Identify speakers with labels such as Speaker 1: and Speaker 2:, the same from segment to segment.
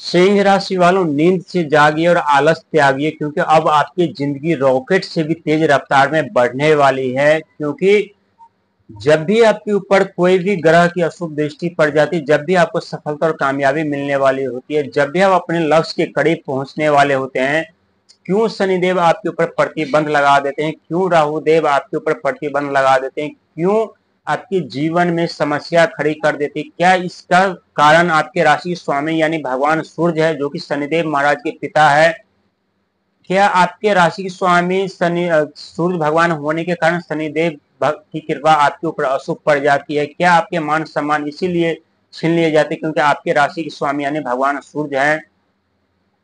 Speaker 1: सिंह राशि वालों, नींद से जागिए और आलस त्यागिए, क्योंकि अब आपकी जिंदगी रॉकेट से भी तेज रफ्तार में बढ़ने वाली है। क्योंकि जब भी आपके ऊपर कोई भी ग्रह की अशुभ दृष्टि पड़ जाती है, जब भी आपको सफलता और कामयाबी मिलने वाली होती है, जब भी आप अपने लक्ष्य के करीब पहुंचने वाले होते हैं, क्यों शनिदेव आपके ऊपर प्रतिबंध लगा देते हैं, क्यों राहु देव आपके ऊपर प्रतिबंध लगा देते हैं, क्यों आपके जीवन में समस्या खड़ी कर देती है? क्या इसका कारण आपके राशि स्वामी यानी भगवान सूर्य है, जो कि शनिदेव महाराज के पिता है? क्या आपके राशि स्वामी शनि सूर्य भगवान होने के कारण शनिदेव की कृपा आपके ऊपर अशुभ पड़ जाती है? क्या आपके मान सम्मान इसीलिए छीन लिए जाते क्योंकि आपके राशि के स्वामी यानी भगवान सूर्य है?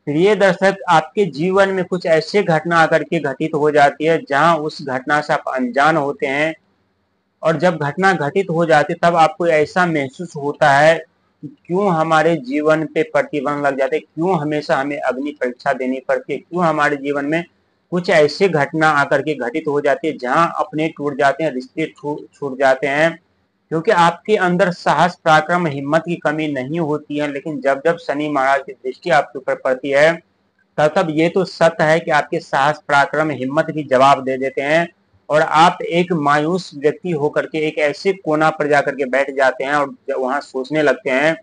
Speaker 1: प्रिय दर्शक, आपके जीवन में कुछ ऐसे घटना आकर के घटित हो जाती है जहां उस घटना से आप अनजान होते हैं, और जब घटना घटित हो जाती है तब आपको ऐसा महसूस होता है कि क्यों हमारे जीवन पे प्रतिबंध लग जाते, क्यों हमेशा हमें अग्नि परीक्षा देनी पड़ती है, क्यों हमारे जीवन में कुछ ऐसे घटना आकर के घटित हो जाती है जहां अपने टूट जाते हैं, रिश्ते छूट जाते हैं। क्योंकि आपके अंदर साहस, पराक्रम, हिम्मत की कमी नहीं होती है, लेकिन जब जब शनि महाराज की दृष्टि आपके ऊपर पड़ती है तब तब ये तो सत्य है कि आपके साहस, पराक्रम, हिम्मत भी जवाब दे देते हैं, और आप एक मायूस व्यक्ति होकर के एक ऐसे कोना पर जाकर के बैठ जाते हैं और वहां सोचने लगते हैं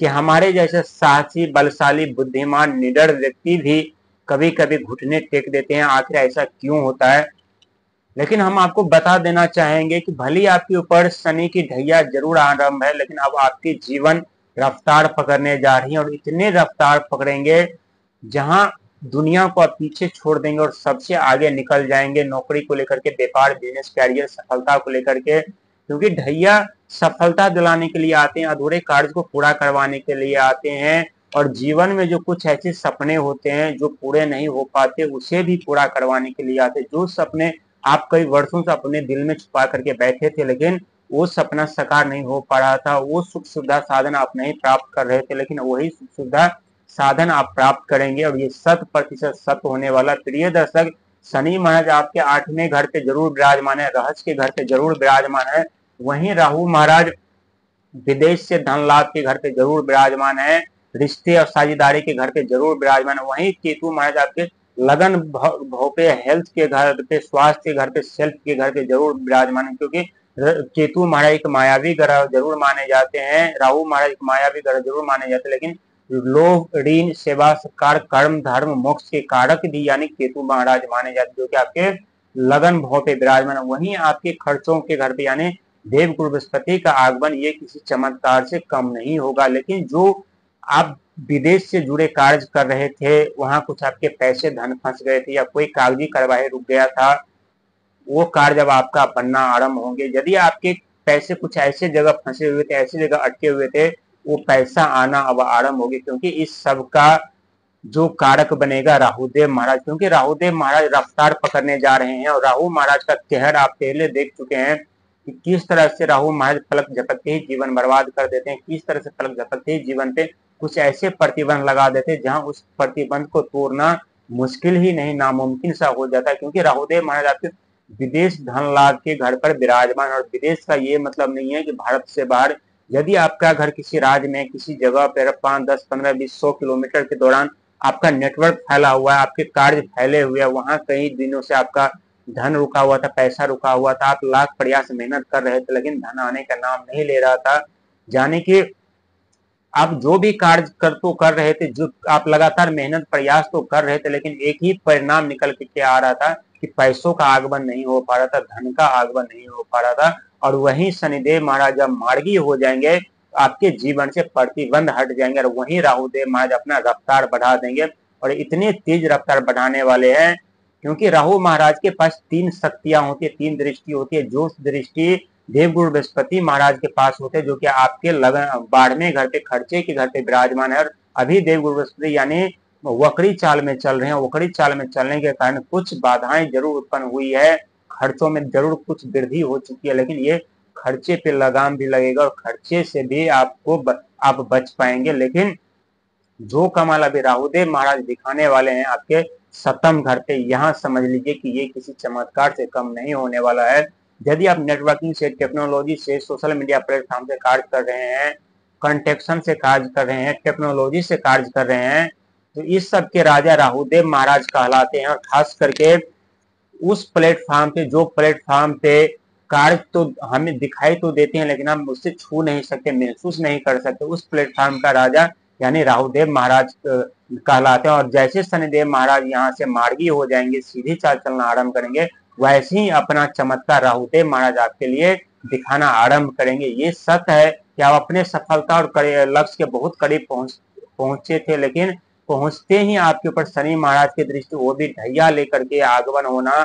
Speaker 1: कि हमारे जैसे साहसी, बलशाली, बुद्धिमान, निडर व्यक्ति भी कभी कभी घुटने टेक देते हैं। आखिर ऐसा क्यों होता है? लेकिन हम आपको बता देना चाहेंगे कि भले आपके ऊपर शनि की ढैया जरूर आरंभ है, लेकिन अब आपकी जीवन रफ्तार पकड़ने जा रही है, और इतने रफ्तार पकड़ेंगे जहां दुनिया को आप पीछे छोड़ देंगे और सबसे आगे निकल जाएंगे, नौकरी को लेकर के, व्यापार, बिजनेस, कैरियर, सफलता को लेकर के। क्योंकि ढैया सफलता दिलाने के लिए आते हैं, अधूरे कार्य को पूरा करवाने के लिए आते हैं, और जीवन में जो कुछ ऐसे सपने होते हैं जो पूरे नहीं हो पाते उसे भी पूरा करवाने के लिए आते हैं। जो सपने आप कई वर्षों से अपने दिल में छुपा करके बैठे थे, लेकिन वो सपना साकार नहीं हो पा रहा था, वो सुख सुविधा साधन आप नहीं प्राप्त कर रहे थे, लेकिन वही सुख सुविधा साधन आप प्राप्त करेंगे, और ये 100% सत्य होने वाला। प्रिय दर्शक, शनि महाराज आपके 8वें घर पे जरूर विराजमान है, रहस्य के घर पे जरूर विराजमान है। वहीं राहु महाराज विदेश से धन लाभ के घर पे जरूर विराजमान है, रिश्ते और साझेदारी के घर पे जरूर विराजमान है। वहीं केतु महाराज आपके लगन भाव पे, हेल्थ के घर पे, स्वास्थ्य के घर पे, सेल्फ के घर पे जरूर विराजमान है। क्योंकि केतु महाराज एक मायावी ग्रह जरूर माने जाते हैं, राहु महाराज एक मायावी ग्रह जरूर माने जाते हैं, लेकिन लोभ, ऋण, सेवा, सत्कार, कर्म, धर्म, मोक्ष के कारक भी यानी केतु महाराज माने जाते हैं, जो कि आपके लगन भाव पे विराजमान है। वहीं आपके खर्चों के घर पे यानी देव गुरु बृहस्पति का आगमन ये किसी चमत्कार से कम नहीं होगा। लेकिन जो आप विदेश से जुड़े कार्य कर रहे थे, वहां कुछ आपके पैसे, धन फंस गए थे, या कोई कागजी कार्यवाही रुक गया था, वो कार्य जब आपका बनना आरंभ होंगे, यदि आपके पैसे कुछ ऐसे जगह फंसे हुए थे, ऐसी जगह अटके हुए थे, वो पैसा आना अब आरंभ होगी। क्योंकि इस सब का जो कारक बनेगा राहुदेव महाराज, क्योंकि राहुदेव महाराज रफ्तार पकड़ने जा रहे हैं, और राहु महाराज का कहर आप पहले देख चुके हैं कि किस तरह से राहु महाराज पलक झपकते ही जीवन बर्बाद कर देते हैं, किस तरह से पलक झपकते ही जीवन पे कुछ ऐसे प्रतिबंध लगा देते हैं जहां उस प्रतिबंध को तोड़ना मुश्किल ही नहीं, नामुमकिन सा हो जाता है। क्योंकि राहुदेव महाराज आपके विदेश धन लाभ के घर पर विराजमान, और विदेश का ये मतलब नहीं है कि भारत से बाहर। यदि आपका घर किसी राज्य में, किसी जगह पर 5, 10, 15, 20, 100 किलोमीटर के दौरान आपका नेटवर्क फैला हुआ है, आपके कार्य फैले हुए हैं, वहां कई दिनों से आपका धन रुका हुआ था, पैसा रुका हुआ था, आप लाख प्रयास मेहनत कर रहे थे, लेकिन धन आने का नाम नहीं ले रहा था, जाने कि आप जो भी कार्य कर रहे थे, जो आप लगातार मेहनत प्रयास तो कर रहे थे, लेकिन एक ही परिणाम निकल के आ रहा था कि पैसों का आगमन नहीं हो पा रहा था, धन का आगमन नहीं हो पा रहा था। और वहीं शनिदेव महाराज जब मार्गी हो जाएंगे, आपके जीवन से प्रतिबंध हट जाएंगे, और वहीं राहुदेव महाराज अपना रफ्तार बढ़ा देंगे, और इतने तेज रफ्तार बढ़ाने वाले हैं। क्योंकि राहु महाराज के पास 3 शक्तियां होती है, 3 दृष्टि होती है। जो दृष्टि देवगुरु बृहस्पति महाराज के पास होते हैं, जो कि आपके लगन 12वें घर पे, खर्चे के घर पे विराजमान है, और अभी देवगुरु बृहस्पति यानी वक्री चाल में चल रहे हैं। वक्री चाल में चलने के कारण कुछ बाधाएं जरूर उत्पन्न हुई है, खर्चों में जरूर कुछ वृद्धि हो चुकी है, लेकिन ये खर्चे पे लगाम भी लगेगा, और खर्चे से भी आप बच पाएंगे। लेकिन जो कमाल अभी राहुदेव महाराज दिखाने वाले हैं आपके 7म घर पे, यहाँ समझ लीजिए कि ये किसी चमत्कार से कम नहीं होने वाला है। यदि आप नेटवर्किंग से, टेक्नोलॉजी से, सोशल मीडिया प्लेटफॉर्म से कार्य कर रहे हैं, कंटेक्शन से कार्य कर रहे हैं, टेक्नोलॉजी से कार्य कर रहे हैं, तो इस सब के राजा राहुदेव महाराज कहलाते हैं। और खास करके उस प्लेटफॉर्म पे, जो प्लेटफॉर्म पे कार्य तो हमें दिखाई तो देते हैं लेकिन हम उससे छू नहीं सकते, महसूस नहीं कर सकते, उस प्लेटफॉर्म का राजा यानी राहुदेव महाराज कहलाते हैं। और जैसे शनिदेव महाराज यहाँ से मार्गी हो जाएंगे, सीधी चाल चलना आरंभ करेंगे, वैसे ही अपना चमत्कार राहुदेव महाराज आपके लिए दिखाना आरंभ करेंगे। ये सत्य है कि आप अपने सफलता और लक्ष्य के बहुत करीब पहुंचे थे, लेकिन पहुंचते ही आपके ऊपर शनि महाराज की दृष्टि, वो भी ढैया लेकर के आगमन होना।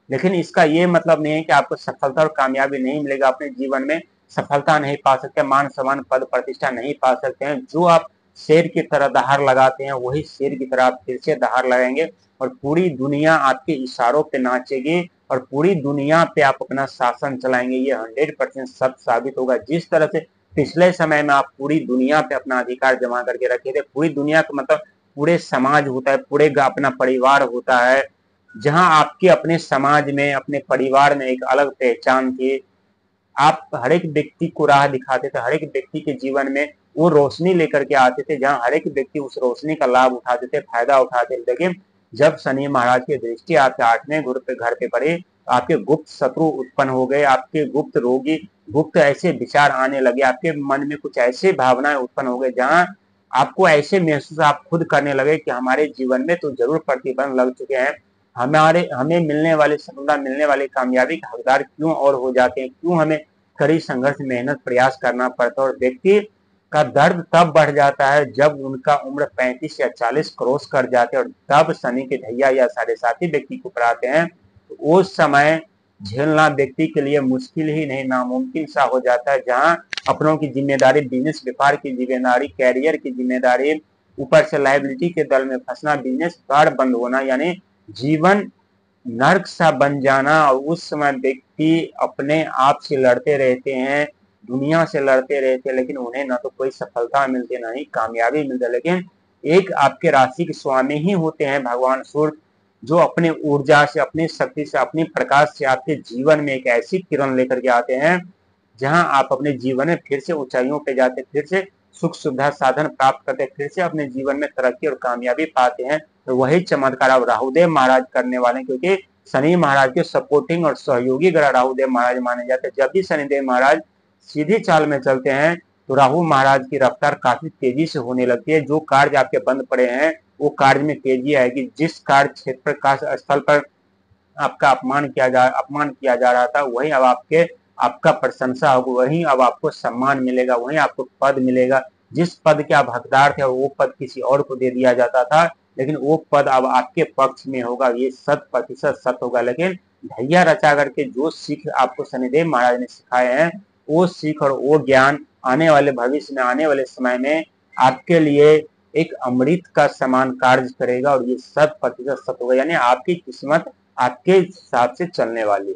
Speaker 1: लेकिन इसका ये मतलब नहीं है कि आपको सफलता और कामयाबी नहीं मिलेगा, अपने जीवन में सफलता नहीं पा सकते, मान सम्मान पद प्रतिष्ठा नहीं पा सकते हैं। जो आप शेर की तरह दहाड़ लगाते हैं, वही शेर की तरह आप फिर से दहाड़ लगाएंगे और पूरी दुनिया आपके इशारों पे नाचेगी और पूरी दुनिया पे आप अपना शासन चलाएंगे। ये 100% सत्य साबित होगा। जिस तरह से पिछले समय में आप पूरी दुनिया पे अपना अधिकार जमा करके रखे थे, पूरी दुनिया का मतलब पूरे समाज होता है, पूरे अपना परिवार होता है, जहां आपके अपने समाज में, अपने परिवार में एक अलग पहचान थी। आप हर एक व्यक्ति को राह दिखाते थे, हर एक व्यक्ति के जीवन में वो रोशनी लेकर के आते थे, जहां हर एक व्यक्ति उस रोशनी का लाभ उठाते थे, फायदा उठाते थे। लेकिन जब शनि महाराज की दृष्टि आपके 8वें घर पे पड़ी, आपके गुप्त शत्रु उत्पन्न हो गए, आपके गुप्त रोगी, गुप्त ऐसे विचार आने लगे, आपके मन में कुछ ऐसे भावनाएं उत्पन्न हो गए, जहां आपको ऐसे महसूस आप खुद करने लगे कि हमारे जीवन में तो जरूर प्रतिबंध लग चुके हैं, हमें मिलने वाली सफलता, मिलने वाली कामयाबी के हकदार क्यों और हो जाते हैं, क्यों हमें कड़ी संघर्ष, मेहनत, प्रयास करना पड़ता है। और व्यक्ति का दर्द तब बढ़ जाता है जब उनका उम्र 35 या 40 क्रॉस कर जाते हैं और तब शनि के ढैया या साढ़े साथी व्यक्ति को पढ़ाते हैं, तो उस समय झेलना व्यक्ति के लिए मुश्किल ही नहीं, नामुमकिन सा हो जाता है। जहां अपनों की जिम्मेदारी, बिजनेस व्यापार की जिम्मेदारी, कैरियर की जिम्मेदारी, ऊपर से लाइबिलिटी के दल में फंसना, बिजनेस कार्ड बंद होना, यानी जीवन नर्क सा बन जाना। और उस समय व्यक्ति अपने आप से लड़ते रहते हैं, दुनिया से लड़ते रहते हैं, लेकिन उन्हें ना तो कोई सफलता मिलती, ना ही कामयाबी मिलती। लेकिन एक आपके राशि के स्वामी ही होते हैं भगवान सूर्य, जो अपने ऊर्जा से, अपनी शक्ति से, अपनी प्रकाश से आपके जीवन में एक ऐसी किरण लेकर के आते हैं जहां आप अपने जीवन में फिर से ऊंचाइयों पे जाते, फिर से सुख सुविधा साधन प्राप्त करते, फिर से अपने जीवन में तरक्की और कामयाबी पाते हैं। तो वही चमत्कार अब राहुदेव महाराज करने वाले हैं, क्योंकि शनि महाराज के सपोर्टिंग और सहयोगी ग्रह राहुदेव महाराज माने जाते हैं। जब भी शनिदेव महाराज सीधी चाल में चलते हैं तो राहु महाराज की रफ्तार काफी तेजी से होने लगती है। जो कार्य आपके बंद पड़े हैं वो कार्य में तेजी आएगी। जिस कार्य क्षेत्र का स्थल पर आपका अपमान किया जा रहा था, वही अब आपका प्रशंसा होगी, वही अब आपको सम्मान मिलेगा, वही आपको पद मिलेगा। जिस पद के आप हकदार थे और वो पद किसी और को दे दिया जाता था, लेकिन वो पद अब आपके पक्ष में होगा। ये 100% सत्य होगा। लेकिन ढैया रचा करके जो सीख आपको शनिदेव महाराज ने सिखाए हैं, वो सीख और वो ज्ञान आने वाले भविष्य में, आने वाले समय में आपके लिए एक अमृत का समान कार्य करेगा। और ये 100% सत्य होगा, यानी आपकी किस्मत आपके हिसाब से चलने वाली है।